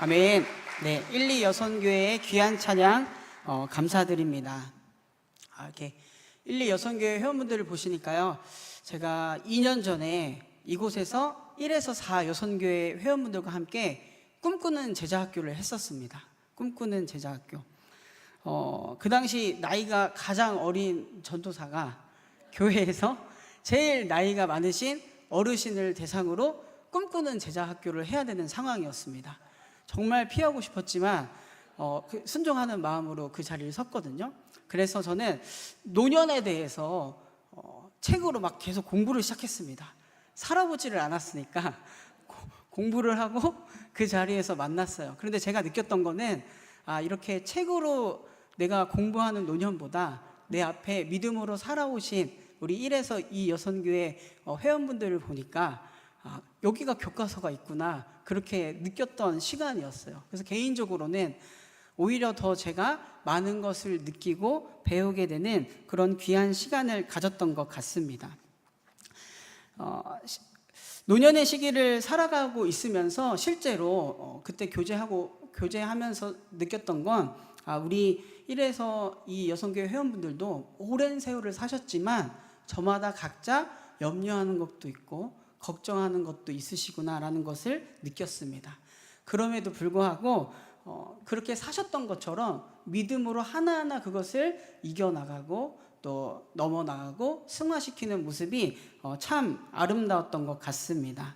아멘. 네, 1, 2 여선교회의 귀한 찬양 감사드립니다. 이렇게 1, 2 여선교회 회원분들을 보시니까요, 제가 2년 전에 이곳에서 1에서 4 여선교회 회원분들과 함께 꿈꾸는 제자학교를 했었습니다. 꿈꾸는 제자학교. 그 당시 나이가 가장 어린 전도사가 교회에서 제일 나이가 많으신 어르신을 대상으로 꿈꾸는 제자학교를 해야 되는 상황이었습니다. 정말 피하고 싶었지만 순종하는 마음으로 그 자리를 섰거든요. 그래서 저는 노년에 대해서 책으로 막 계속 공부를 시작했습니다. 살아보지를 않았으니까 공부를 하고 그 자리에서 만났어요. 그런데 제가 느꼈던 거는 이렇게 책으로 내가 공부하는 노년보다 내 앞에 믿음으로 살아오신 우리 1에서 2 여선교회 회원분들을 보니까 여기가 교과서가 있구나, 그렇게 느꼈던 시간이었어요. 그래서 개인적으로는 오히려 더 제가 많은 것을 느끼고 배우게 되는 그런 귀한 시간을 가졌던 것 같습니다. 노년의 시기를 살아가고 있으면서 실제로 그때 교제하면서 느꼈던 건 우리 1에서 2 여성교회 회원분들도 오랜 세월을 사셨지만 저마다 각자 염려하는 것도 있고 걱정하는 것도 있으시구나라는 것을 느꼈습니다. 그럼에도 불구하고 그렇게 사셨던 것처럼 믿음으로 하나하나 그것을 이겨나가고 또 넘어나가고 승화시키는 모습이 참 아름다웠던 것 같습니다.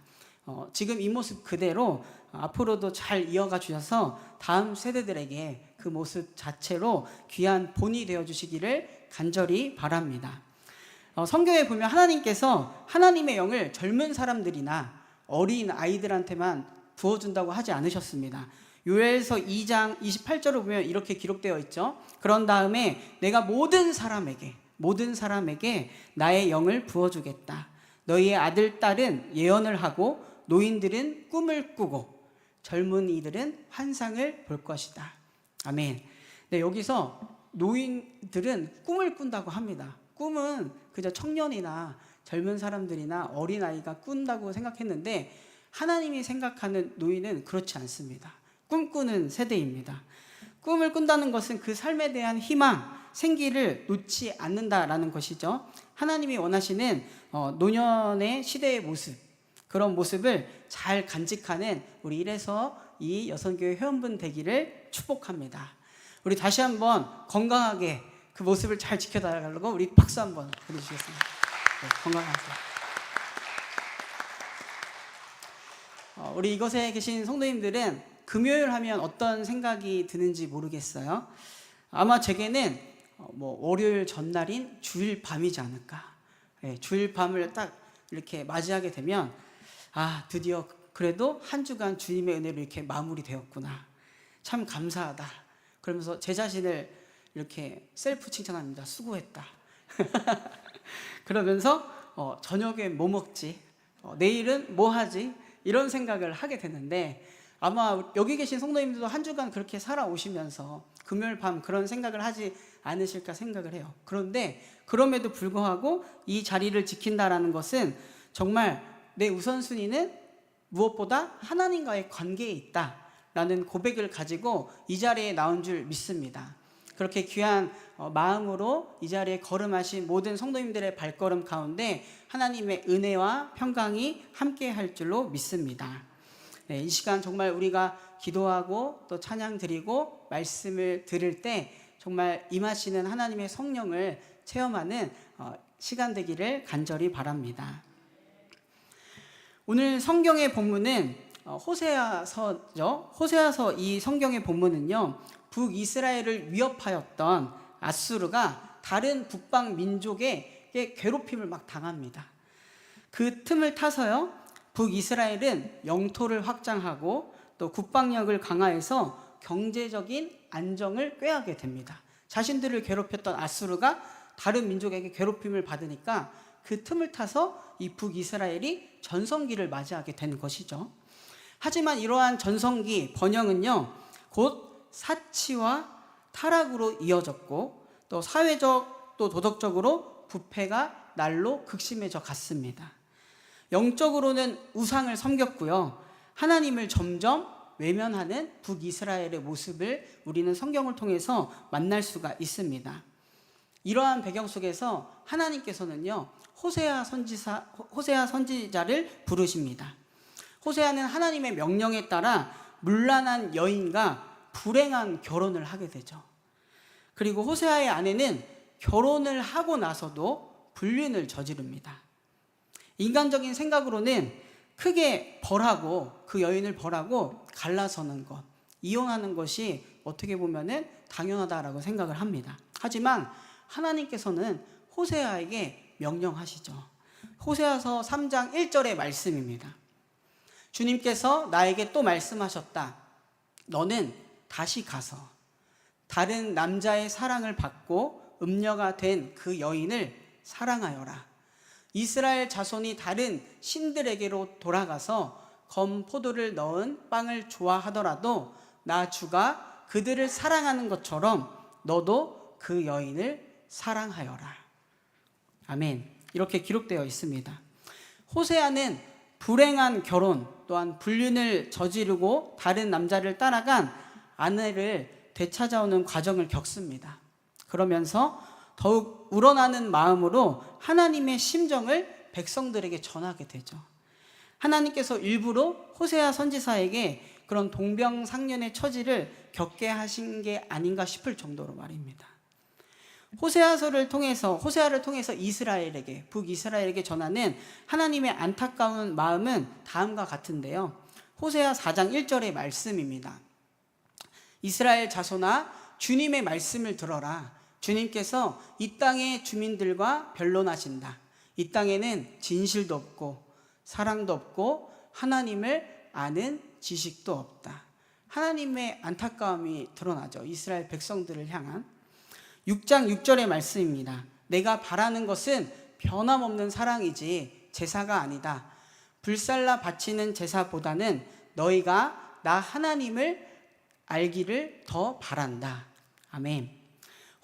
지금 이 모습 그대로 앞으로도 잘 이어가 주셔서 다음 세대들에게 그 모습 자체로 귀한 본이 되어 주시기를 간절히 바랍니다. 성경에 보면 하나님께서 하나님의 영을 젊은 사람들이나 어린 아이들한테만 부어준다고 하지 않으셨습니다. 요엘서 2장 28절을 보면 이렇게 기록되어 있죠. 그런 다음에 내가 모든 사람에게 나의 영을 부어주겠다. 너희의 아들 딸은 예언을 하고 노인들은 꿈을 꾸고 젊은이들은 환상을 볼 것이다. 아멘. 네, 여기서 노인들은 꿈을 꾼다고 합니다. 꿈은 그저 청년이나 젊은 사람들이나 어린아이가 꾼다고 생각했는데 하나님이 생각하는 노인은 그렇지 않습니다. 꿈꾸는 세대입니다. 꿈을 꾼다는 것은 그 삶에 대한 희망, 생기를 놓지 않는다라는 것이죠. 하나님이 원하시는 노년의 시대의 모습, 그런 모습을 잘 간직하는 우리 1에서 2 여선교회 회원분 되기를 축복합니다. 우리 다시 한번 건강하게 그 모습을 잘 지켜달라고 우리 박수 한번 보내주시겠습니다. 네, 건강하세요. 우리 이곳에 계신 성도님들은 금요일 하면 어떤 생각이 드는지 모르겠어요. 아마 제게는 월요일 전날인 주일 밤이지 않을까. 네, 주일 밤을 딱 이렇게 맞이하게 되면 드디어 그래도 한 주간 주님의 은혜로 이렇게 마무리되었구나, 참 감사하다, 그러면서 제 자신을 이렇게 셀프 칭찬합니다. 수고했다. 그러면서 저녁에 뭐 먹지, 내일은 뭐 하지, 이런 생각을 하게 되는데 아마 여기 계신 성도님들도 한 주간 그렇게 살아오시면서 금요일 밤 그런 생각을 하지 않으실까 생각을 해요. 그런데 그럼에도 불구하고 이 자리를 지킨다라는 것은 정말 내 우선순위는 무엇보다 하나님과의 관계에 있다라는 고백을 가지고 이 자리에 나온 줄 믿습니다. 그렇게 귀한 마음으로 이 자리에 걸음하신 모든 성도님들의 발걸음 가운데 하나님의 은혜와 평강이 함께 할 줄로 믿습니다. 네, 이 시간 정말 우리가 기도하고 또 찬양 드리고 말씀을 들을 때 정말 임하시는 하나님의 성령을 체험하는 시간 되기를 간절히 바랍니다. 오늘 성경의 본문은 호세아서죠. 호세아서 이 성경의 본문은요, 북이스라엘을 위협하였던 아수르가 다른 북방 민족에게 괴롭힘을 막 당합니다. 그 틈을 타서요, 북이스라엘은 영토를 확장하고 또 국방력을 강화해서 경제적인 안정을 꾀하게 됩니다. 자신들을 괴롭혔던 아수르가 다른 민족에게 괴롭힘을 받으니까 그 틈을 타서 이 북이스라엘이 전성기를 맞이하게 된 것이죠. 하지만 이러한 전성기 번영은요, 곧 사치와 타락으로 이어졌고 또 사회적 또 도덕적으로 부패가 날로 극심해져 갔습니다. 영적으로는 우상을 섬겼고요, 하나님을 점점 외면하는 북이스라엘의 모습을 우리는 성경을 통해서 만날 수가 있습니다. 이러한 배경 속에서 하나님께서는요, 호세아 선지자를 부르십니다. 호세아는 하나님의 명령에 따라 문란한 여인과 불행한 결혼을 하게 되죠. 그리고 호세아의 아내는 결혼을 하고 나서도 불륜을 저지릅니다. 인간적인 생각으로는 크게 벌하고, 그 여인을 벌하고 갈라서는 것, 이혼하는 것이 어떻게 보면은 당연하다라고 생각을 합니다. 하지만 하나님께서는 호세아에게 명령하시죠. 호세아서 3장 1절의 말씀입니다. 주님께서 나에게 또 말씀하셨다. 너는 다시 가서 다른 남자의 사랑을 받고 음녀가 된 그 여인을 사랑하여라. 이스라엘 자손이 다른 신들에게로 돌아가서 검 포도를 넣은 빵을 좋아하더라도 나 주가 그들을 사랑하는 것처럼 너도 그 여인을 사랑하여라. 아멘. 이렇게 기록되어 있습니다. 호세아는 불행한 결혼 또한 불륜을 저지르고 다른 남자를 따라간 아내를 되찾아오는 과정을 겪습니다. 그러면서 더욱 우러나는 마음으로 하나님의 심정을 백성들에게 전하게 되죠. 하나님께서 일부러 호세아 선지자에게 그런 동병상련의 처지를 겪게 하신 게 아닌가 싶을 정도로 말입니다. 호세아를 통해서 이스라엘에게, 북이스라엘에게 전하는 하나님의 안타까운 마음은 다음과 같은데요. 호세아 4장 1절의 말씀입니다. 이스라엘 자손아, 주님의 말씀을 들어라. 주님께서 이 땅의 주민들과 변론하신다. 이 땅에는 진실도 없고 사랑도 없고 하나님을 아는 지식도 없다. 하나님의 안타까움이 드러나죠. 이스라엘 백성들을 향한. 6장 6절의 말씀입니다. 내가 바라는 것은 변함없는 사랑이지 제사가 아니다. 불살라 바치는 제사보다는 너희가 나 하나님을 알기를 더 바란다. 아멘.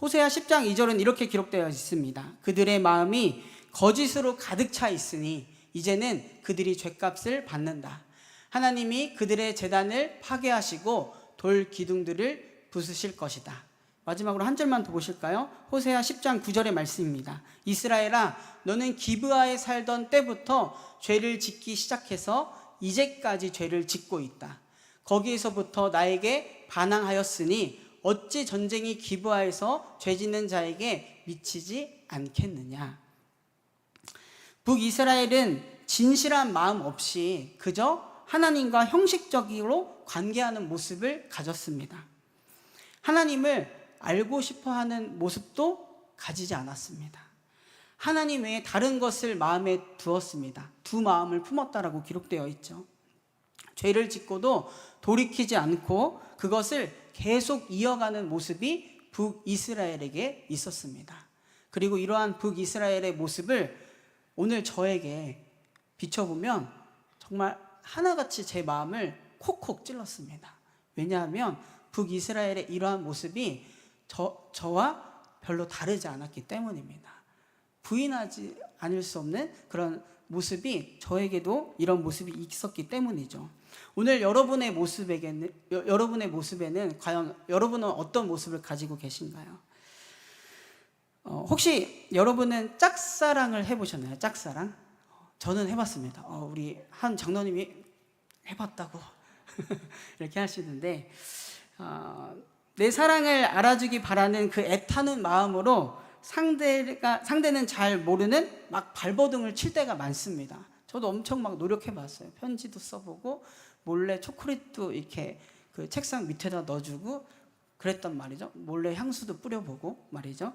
호세아 10장 2절은 이렇게 기록되어 있습니다. 그들의 마음이 거짓으로 가득 차 있으니 이제는 그들이 죗값을 받는다. 하나님이 그들의 제단을 파괴하시고 돌 기둥들을 부수실 것이다. 마지막으로 한 절만 더 보실까요? 호세아 10장 9절의 말씀입니다. 이스라엘아, 너는 기브아에 살던 때부터 죄를 짓기 시작해서 이제까지 죄를 짓고 있다. 거기에서부터 나에게 반항하였으니 어찌 전쟁이 기브아에서 죄 짓는 자에게 미치지 않겠느냐. 북이스라엘은 진실한 마음 없이 그저 하나님과 형식적으로 관계하는 모습을 가졌습니다. 하나님을 알고 싶어하는 모습도 가지지 않았습니다. 하나님 외에 다른 것을 마음에 두었습니다. 두 마음을 품었다라고 기록되어 있죠. 죄를 짓고도 돌이키지 않고 그것을 계속 이어가는 모습이 북이스라엘에게 있었습니다. 그리고 이러한 북이스라엘의 모습을 오늘 저에게 비춰보면 정말 하나같이 제 마음을 콕콕 찔렀습니다. 왜냐하면 북이스라엘의 이러한 모습이 저와 별로 다르지 않았기 때문입니다. 부인하지 않을 수 없는 그런 모습이 저에게도 이런 모습이 있었기 때문이죠. 오늘 여러분의 모습에는 과연 여러분은 어떤 모습을 가지고 계신가요? 혹시 여러분은 짝사랑을 해보셨나요? 짝사랑? 저는 해봤습니다. 우리 한 장로님이 해봤다고 이렇게 하시는데 내 사랑을 알아주기 바라는 그 애타는 마음으로 상대는 잘 모르는 막 발버둥을 칠 때가 많습니다. 저도 엄청 막 노력해봤어요. 편지도 써보고 몰래 초콜릿도 이렇게 그 책상 밑에다 넣어주고 그랬단 말이죠. 몰래 향수도 뿌려보고 말이죠.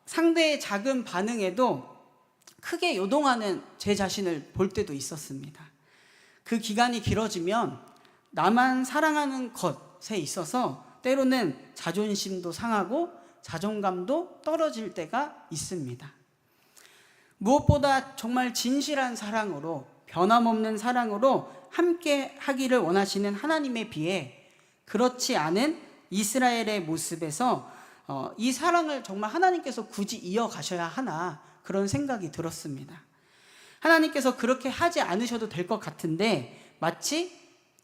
상대의 작은 반응에도 크게 요동하는 제 자신을 볼 때도 있었습니다. 그 기간이 길어지면 나만 사랑하는 것에 있어서 때로는 자존심도 상하고 자존감도 떨어질 때가 있습니다. 무엇보다 정말 진실한 사랑으로, 변함없는 사랑으로 함께 하기를 원하시는 하나님에 비해 그렇지 않은 이스라엘의 모습에서 이 사랑을 정말 하나님께서 굳이 이어가셔야 하나 그런 생각이 들었습니다. 하나님께서 그렇게 하지 않으셔도 될 것 같은데 마치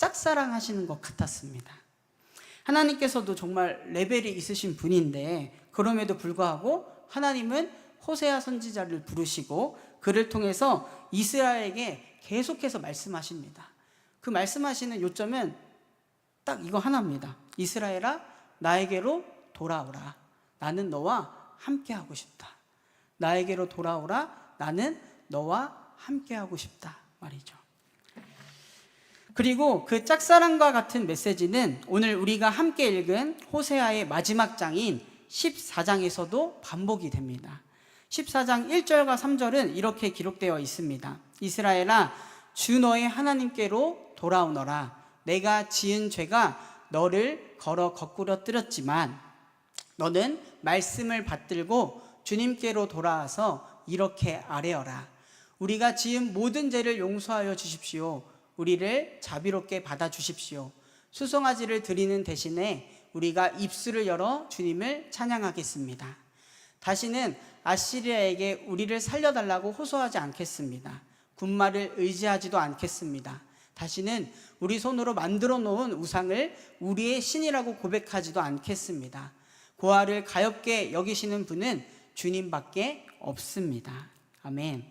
짝사랑하시는 것 같았습니다. 하나님께서도 정말 레벨이 있으신 분인데 그럼에도 불구하고 하나님은 호세아 선지자를 부르시고 그를 통해서 이스라엘에게 계속해서 말씀하십니다. 그 말씀하시는 요점은 딱 이거 하나입니다. 이스라엘아, 나에게로 돌아오라. 나는 너와 함께하고 싶다. 나에게로 돌아오라. 나는 너와 함께하고 싶다 말이죠. 그리고 그 짝사랑과 같은 메시지는 오늘 우리가 함께 읽은 호세아의 마지막 장인 14장에서도 반복이 됩니다. 14장 1절과 3절은 이렇게 기록되어 있습니다. 이스라엘아, 주 너의 하나님께로 돌아오너라. 내가 지은 죄가 너를 걸어 거꾸로 뜨렸지만 너는 말씀을 받들고 주님께로 돌아와서 이렇게 아뢰어라. 우리가 지은 모든 죄를 용서하여 주십시오. 우리를 자비롭게 받아주십시오. 수송아지를 드리는 대신에 우리가 입술을 열어 주님을 찬양하겠습니다. 다시는 아시리아에게 우리를 살려달라고 호소하지 않겠습니다. 군마를 의지하지도 않겠습니다. 다시는 우리 손으로 만들어 놓은 우상을 우리의 신이라고 고백하지도 않겠습니다. 고아를 가엾게 여기시는 분은 주님밖에 없습니다. 아멘.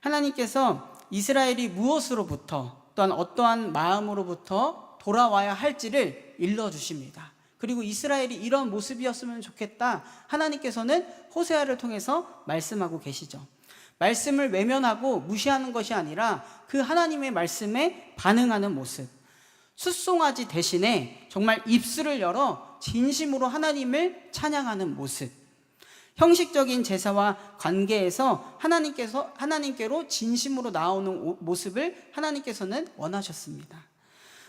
하나님께서 이스라엘이 무엇으로부터 또한 어떠한 마음으로부터 돌아와야 할지를 일러주십니다. 그리고 이스라엘이 이런 모습이었으면 좋겠다. 하나님께서는 호세아를 통해서 말씀하고 계시죠. 말씀을 외면하고 무시하는 것이 아니라 그 하나님의 말씀에 반응하는 모습. 숫송아지 대신에 정말 입술을 열어 진심으로 하나님을 찬양하는 모습. 형식적인 제사와 관계에서 하나님께로 진심으로 나오는 모습을 하나님께서는 원하셨습니다.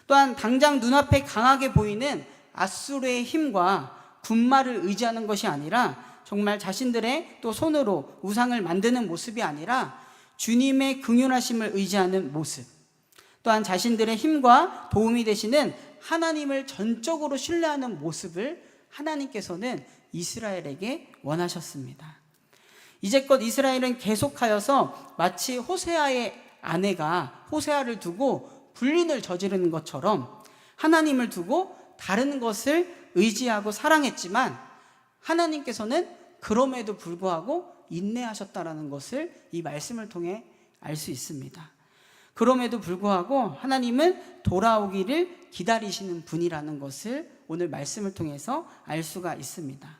또한 당장 눈앞에 강하게 보이는 아수르의 힘과 군마를 의지하는 것이 아니라 정말 자신들의 또 손으로 우상을 만드는 모습이 아니라 주님의 긍휼하심을 의지하는 모습, 또한 자신들의 힘과 도움이 되시는 하나님을 전적으로 신뢰하는 모습을 하나님께서는 이스라엘에게 원하셨습니다. 이제껏 이스라엘은 계속하여서 마치 호세아의 아내가 호세아를 두고 불륜을 저지르는 것처럼 하나님을 두고 다른 것을 의지하고 사랑했지만 하나님께서는 그럼에도 불구하고 인내하셨다라는 것을 이 말씀을 통해 알 수 있습니다. 그럼에도 불구하고 하나님은 돌아오기를 기다리시는 분이라는 것을 오늘 말씀을 통해서 알 수가 있습니다.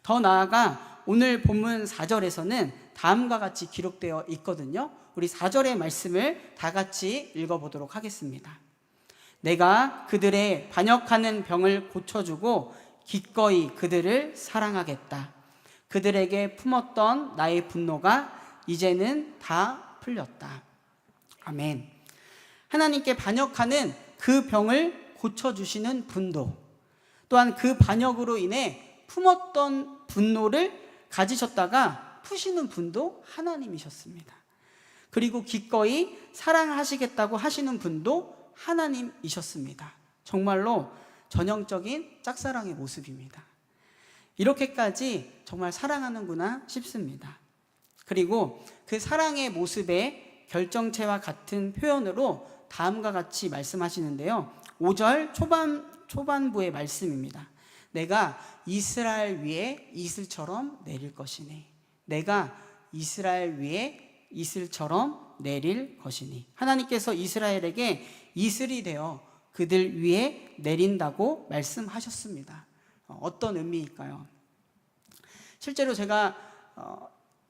더 나아가 오늘 본문 4절에서는 다음과 같이 기록되어 있거든요. 우리 4절의 말씀을 다 같이 읽어보도록 하겠습니다. 내가 그들의 반역하는 병을 고쳐주고 기꺼이 그들을 사랑하겠다. 그들에게 품었던 나의 분노가 이제는 다 풀렸다. 아멘. 하나님께 반역하는 그 병을 고쳐주시는 분도, 또한 그 반역으로 인해 품었던 분노를 가지셨다가 푸시는 분도 하나님이셨습니다. 그리고 기꺼이 사랑하시겠다고 하시는 분도 하나님이셨습니다. 정말로 전형적인 짝사랑의 모습입니다. 이렇게까지 정말 사랑하는구나 싶습니다. 그리고 그 사랑의 모습의 결정체와 같은 표현으로 다음과 같이 말씀하시는데요. 5절 초반부의 말씀입니다. 내가 이스라엘 위에 이슬처럼 내릴 것이니. 내가 이스라엘 위에 이슬처럼 내릴 것이니. 하나님께서 이스라엘에게 이슬이 되어 그들 위에 내린다고 말씀하셨습니다. 어떤 의미일까요? 실제로 제가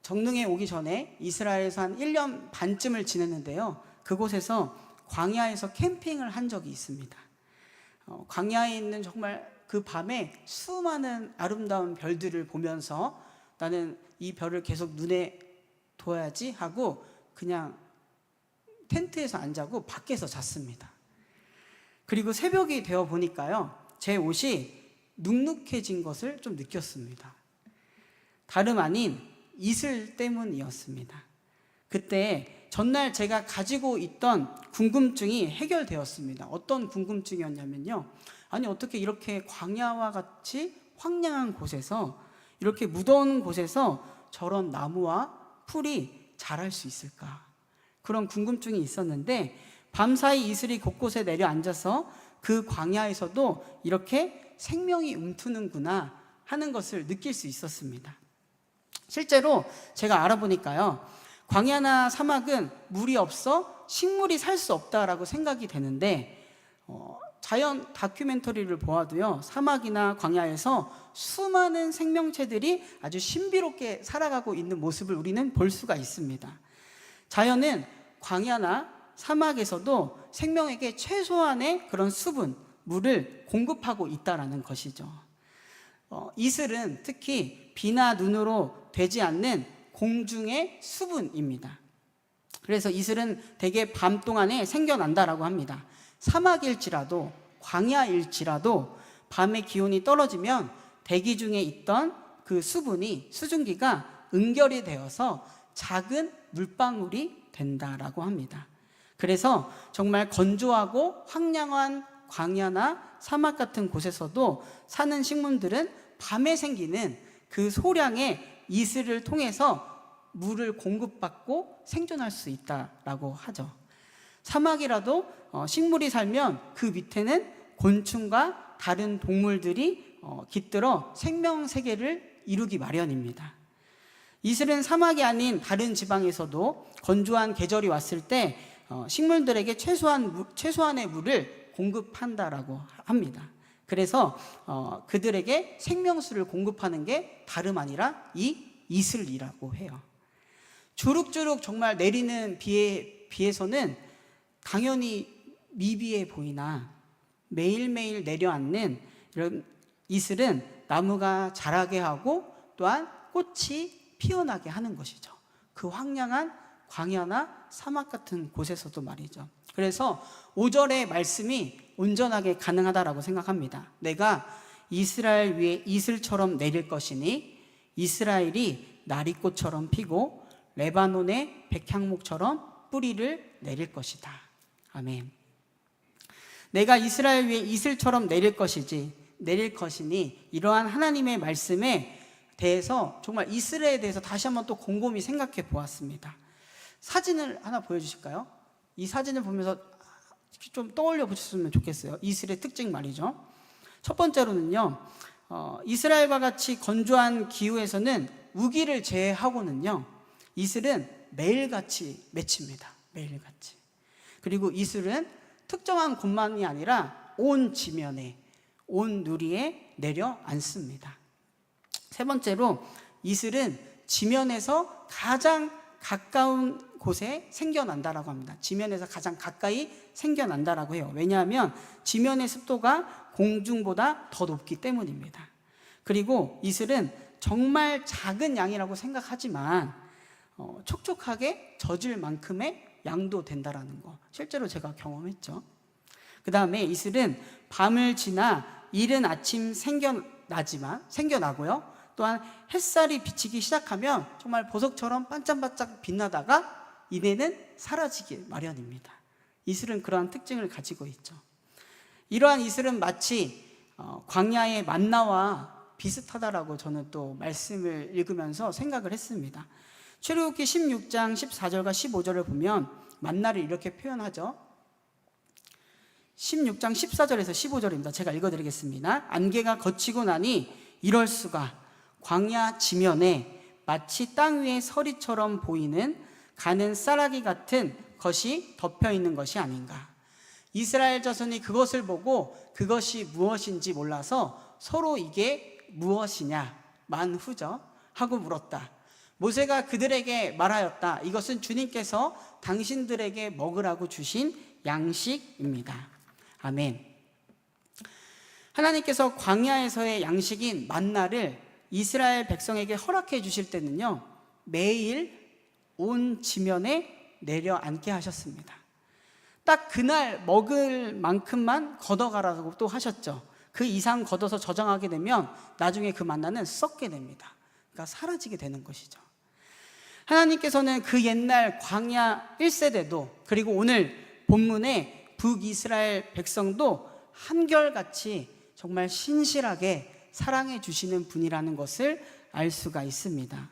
정릉에 오기 전에 이스라엘에서 한 1년 반쯤을 지냈는데요. 그곳에서 광야에서 캠핑을 한 적이 있습니다. 광야에 있는 정말 그 밤에 수많은 아름다운 별들을 보면서 나는 이 별을 계속 눈에 둬야지 하고 그냥 텐트에서 안 자고 밖에서 잤습니다. 그리고 새벽이 되어 보니까요, 제 옷이 눅눅해진 것을 좀 느꼈습니다. 다름 아닌 이슬 때문이었습니다. 그때 전날 제가 가지고 있던 궁금증이 해결되었습니다. 어떤 궁금증이었냐면요, 아니 어떻게 이렇게 광야와 같이 황량한 곳에서, 이렇게 무더운 곳에서 저런 나무와 풀이 자랄 수 있을까? 그런 궁금증이 있었는데 밤사이 이슬이 곳곳에 내려앉아서 그 광야에서도 이렇게 생명이 움트는구나 하는 것을 느낄 수 있었습니다. 실제로 제가 알아보니까요, 광야나 사막은 물이 없어 식물이 살 수 없다라고 생각이 되는데, 자연 다큐멘터리를 보아도요, 사막이나 광야에서 수많은 생명체들이 아주 신비롭게 살아가고 있는 모습을 우리는 볼 수가 있습니다. 자연은 광야나 사막에서도 생명에게 최소한의 그런 수분, 물을 공급하고 있다는 것이죠. 이슬은 특히 비나 눈으로 되지 않는 공중의 수분입니다. 그래서 이슬은 대개 밤 동안에 생겨난다라고 합니다. 사막일지라도 광야일지라도 밤에 기온이 떨어지면 대기 중에 있던 그 수증기가 응결이 되어서 작은 물방울이 된다라고 합니다. 그래서 정말 건조하고 황량한 광야나 사막 같은 곳에서도 사는 식물들은 밤에 생기는 그 소량의 이슬을 통해서 물을 공급받고 생존할 수 있다라고 하죠. 사막이라도 식물이 살면 그 밑에는 곤충과 다른 동물들이 깃들어 생명세계를 이루기 마련입니다. 이슬은 사막이 아닌 다른 지방에서도 건조한 계절이 왔을 때 식물들에게 최소한의 물을 공급한다라고 합니다. 그래서 그들에게 생명수를 공급하는 게 다름 아니라 이 이슬이라고 해요. 주룩주룩 정말 내리는 비에 비해서는 당연히 미비해 보이나 매일매일 내려앉는 이런 이슬은 나무가 자라게 하고 또한 꽃이 피어나게 하는 것이죠. 그 황량한 광야나 사막 같은 곳에서도 말이죠. 그래서 5절의 말씀이 온전하게 가능하다라고 생각합니다. 내가 이스라엘 위에 이슬처럼 내릴 것이니 이스라엘이 나리꽃처럼 피고 레바논의 백향목처럼 뿌리를 내릴 것이다. 아멘. 내가 이스라엘 위에 이슬처럼 내릴 것이니 이러한 하나님의 말씀에 대해서 정말 이스라엘에 대해서 다시 한번 또 곰곰이 생각해 보았습니다. 사진을 하나 보여주실까요? 이 사진을 보면서 좀 떠올려 보셨으면 좋겠어요. 이슬의 특징 말이죠. 첫 번째로는요, 이스라엘과 같이 건조한 기후에서는 우기를 제외하고는요, 이슬은 매일같이 맺힙니다. 매일같이. 그리고 이슬은 특정한 곳만이 아니라 온 지면에, 온 누리에 내려앉습니다. 세 번째로 이슬은 지면에서 가장 가까운 곳에 생겨난다라고 합니다. 지면에서 가장 가까이 생겨난다라고 해요. 왜냐하면 지면의 습도가 공중보다 더 높기 때문입니다. 그리고 이슬은 정말 작은 양이라고 생각하지만 촉촉하게 젖을 만큼의 양도 된다라는 거, 실제로 제가 경험했죠. 그 다음에 이슬은 밤을 지나 이른 아침 생겨나고요. 또한 햇살이 비치기 시작하면 정말 보석처럼 반짝반짝 빛나다가 이내는 사라지기 마련입니다. 이슬은 그러한 특징을 가지고 있죠. 이러한 이슬은 마치 광야의 만나와 비슷하다라고 저는 또 말씀을 읽으면서 생각을 했습니다. 출애굽기 16장 14절과 15절을 보면 만나를 이렇게 표현하죠. 16장 14절에서 15절입니다. 제가 읽어드리겠습니다. 안개가 걷히고 나니 이럴 수가 광야 지면에 마치 땅 위에 서리처럼 보이는 가는 쌀아기 같은 것이 덮여 있는 것이 아닌가. 이스라엘 자손이 그것을 보고 그것이 무엇인지 몰라서 서로 이게 무엇이냐 만후죠 하고 물었다. 모세가 그들에게 말하였다. 이것은 주님께서 당신들에게 먹으라고 주신 양식입니다. 아멘. 하나님께서 광야에서의 양식인 만나를 이스라엘 백성에게 허락해 주실 때는요, 매일 온 지면에 내려앉게 하셨습니다. 딱 그날 먹을 만큼만 걷어가라고 또 하셨죠. 그 이상 걷어서 저장하게 되면 나중에 그 만나는 썩게 됩니다. 그러니까 사라지게 되는 것이죠. 하나님께서는 그 옛날 광야 1세대도 그리고 오늘 본문의 북이스라엘 백성도 한결같이 정말 신실하게 사랑해 주시는 분이라는 것을 알 수가 있습니다.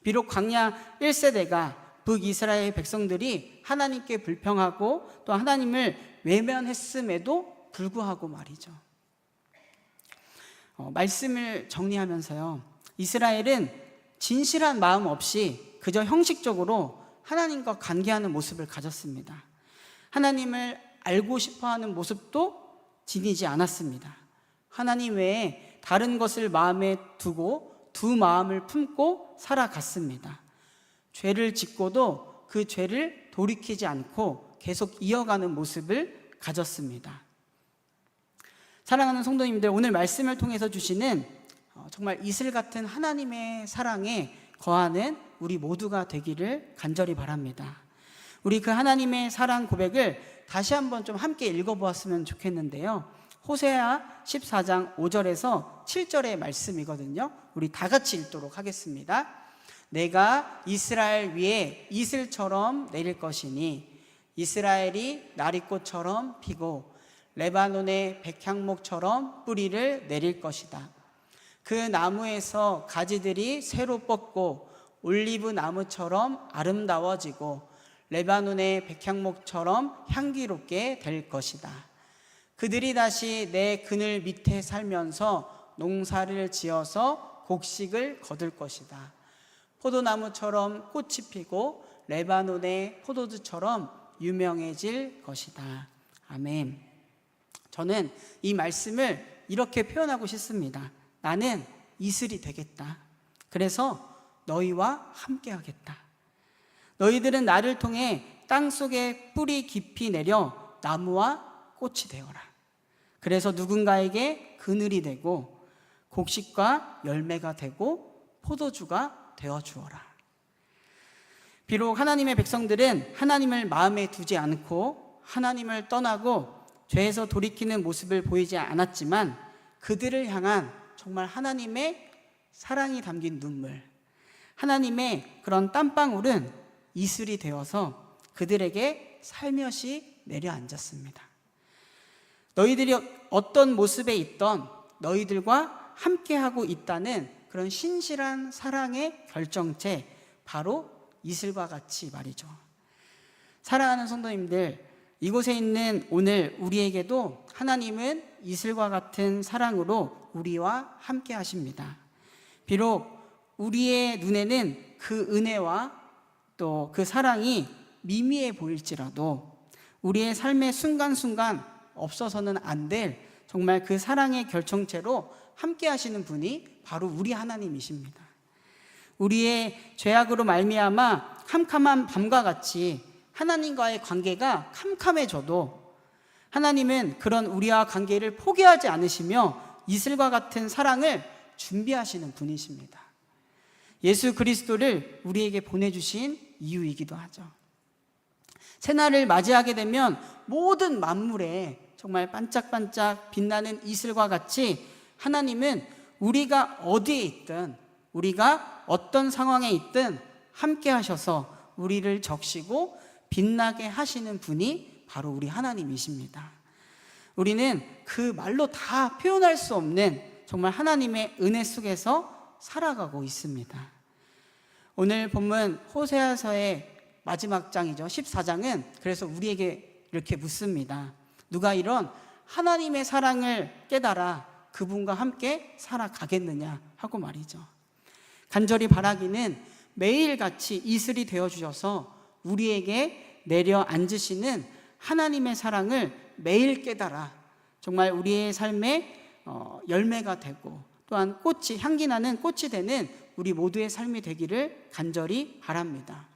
비록 광야 1세대가 북이스라엘 백성들이 하나님께 불평하고 또 하나님을 외면했음에도 불구하고 말이죠. 말씀을 정리하면서요, 이스라엘은 진실한 마음 없이 그저 형식적으로 하나님과 관계하는 모습을 가졌습니다. 하나님을 알고 싶어하는 모습도 지니지 않았습니다. 하나님 외에 다른 것을 마음에 두고 두 마음을 품고 살아갔습니다. 죄를 짓고도 그 죄를 돌이키지 않고 계속 이어가는 모습을 가졌습니다. 사랑하는 성도님들, 오늘 말씀을 통해서 주시는 정말 이슬 같은 하나님의 사랑에 거하는 우리 모두가 되기를 간절히 바랍니다. 우리 그 하나님의 사랑 고백을 다시 한번 좀 함께 읽어보았으면 좋겠는데요, 호세아 14장 5절에서 7절의 말씀이거든요. 우리 다 같이 읽도록 하겠습니다. 내가 이스라엘 위에 이슬처럼 내릴 것이니 이스라엘이 나리꽃처럼 피고 레바논의 백향목처럼 뿌리를 내릴 것이다. 그 나무에서 가지들이 새로 뻗고 올리브 나무처럼 아름다워지고 레바논의 백향목처럼 향기롭게 될 것이다. 그들이 다시 내 그늘 밑에 살면서 농사를 지어서 곡식을 거둘 것이다. 포도나무처럼 꽃이 피고 레바논의 포도주처럼 유명해질 것이다. 아멘. 저는 이 말씀을 이렇게 표현하고 싶습니다. 나는 이슬이 되겠다. 그래서 너희와 함께 하겠다. 너희들은 나를 통해 땅속에 뿌리 깊이 내려 나무와 꽃이 되어라. 그래서 누군가에게 그늘이 되고 곡식과 열매가 되고 포도주가 되어 주어라. 비록 하나님의 백성들은 하나님을 마음에 두지 않고 하나님을 떠나고 죄에서 돌이키는 모습을 보이지 않았지만 그들을 향한 정말 하나님의 사랑이 담긴 눈물, 하나님의 그런 땀방울은 이슬이 되어서 그들에게 살며시 내려앉았습니다. 너희들이 어떤 모습에 있던 너희들과 함께하고 있다는 그런 신실한 사랑의 결정체, 바로 이슬과 같이 말이죠. 사랑하는 성도님들, 이곳에 있는 오늘 우리에게도 하나님은 이슬과 같은 사랑으로 우리와 함께 하십니다. 비록 우리의 눈에는 그 은혜와 또 그 사랑이 미미해 보일지라도 우리의 삶의 순간순간 없어서는 안 될 정말 그 사랑의 결정체로 함께 하시는 분이 바로 우리 하나님이십니다. 우리의 죄악으로 말미암아 캄캄한 밤과 같이 하나님과의 관계가 캄캄해져도 하나님은 그런 우리와 관계를 포기하지 않으시며 이슬과 같은 사랑을 준비하시는 분이십니다. 예수 그리스도를 우리에게 보내주신 이유이기도 하죠. 새날을 맞이하게 되면 모든 만물에 정말 반짝반짝 빛나는 이슬과 같이 하나님은 우리가 어디에 있든 우리가 어떤 상황에 있든 함께 하셔서 우리를 적시고 빛나게 하시는 분이 바로 우리 하나님이십니다. 우리는 그 말로 다 표현할 수 없는 정말 하나님의 은혜 속에서 살아가고 있습니다. 오늘 본문 호세아서의 마지막 장이죠. 14장은 그래서 우리에게 이렇게 묻습니다. 누가 이런 하나님의 사랑을 깨달아 그분과 함께 살아가겠느냐 하고 말이죠. 간절히 바라기는 매일같이 이슬이 되어주셔서 우리에게 내려앉으시는 하나님의 사랑을 매일 깨달아 정말 우리의 삶에 열매가 되고 또한 꽃이, 향기 나는 꽃이 되는 우리 모두의 삶이 되기를 간절히 바랍니다.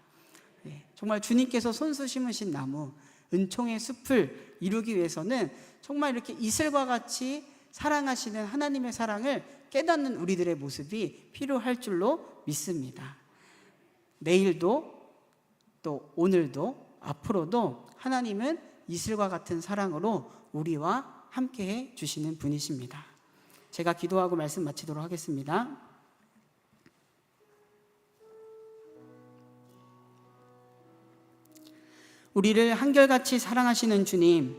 정말 주님께서 손수 심으신 나무, 은총의 숲을 이루기 위해서는 정말 이렇게 이슬과 같이 사랑하시는 하나님의 사랑을 깨닫는 우리들의 모습이 필요할 줄로 믿습니다. 내일도 또 오늘도 앞으로도 하나님은 이슬과 같은 사랑으로 우리와 함께해 주시는 분이십니다. 제가 기도하고 말씀 마치도록 하겠습니다. 우리를 한결같이 사랑하시는 주님,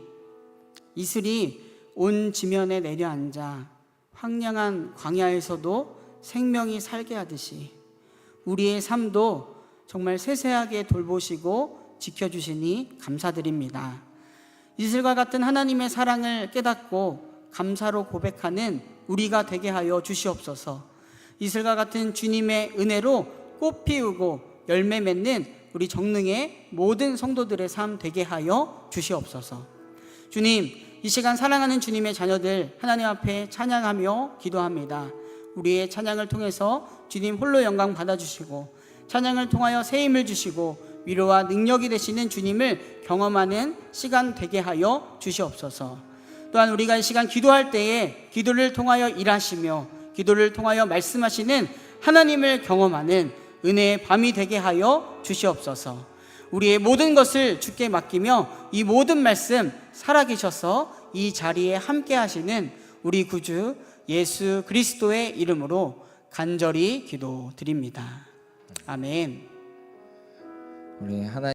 이슬이 온 지면에 내려앉아 황량한 광야에서도 생명이 살게 하듯이 우리의 삶도 정말 세세하게 돌보시고 지켜주시니 감사드립니다. 이슬과 같은 하나님의 사랑을 깨닫고 감사로 고백하는 우리가 되게 하여 주시옵소서. 이슬과 같은 주님의 은혜로 꽃 피우고 열매 맺는 우리 정릉의 모든 성도들의 삶 되게 하여 주시옵소서. 주님, 이 시간 사랑하는 주님의 자녀들 하나님 앞에 찬양하며 기도합니다. 우리의 찬양을 통해서 주님 홀로 영광 받아주시고, 찬양을 통하여 새 힘을 주시고 위로와 능력이 되시는 주님을 경험하는 시간 되게 하여 주시옵소서. 또한 우리가 이 시간 기도할 때에 기도를 통하여 일하시며 기도를 통하여 말씀하시는 하나님을 경험하는 은혜의 밤이 되게 하여 주시옵소서. 우리의 모든 것을 주께 맡기며 이 모든 말씀 살아계셔서 이 자리에 함께 하시는 우리 구주 예수 그리스도의 이름으로 간절히 기도드립니다. 아멘. 우리 하나님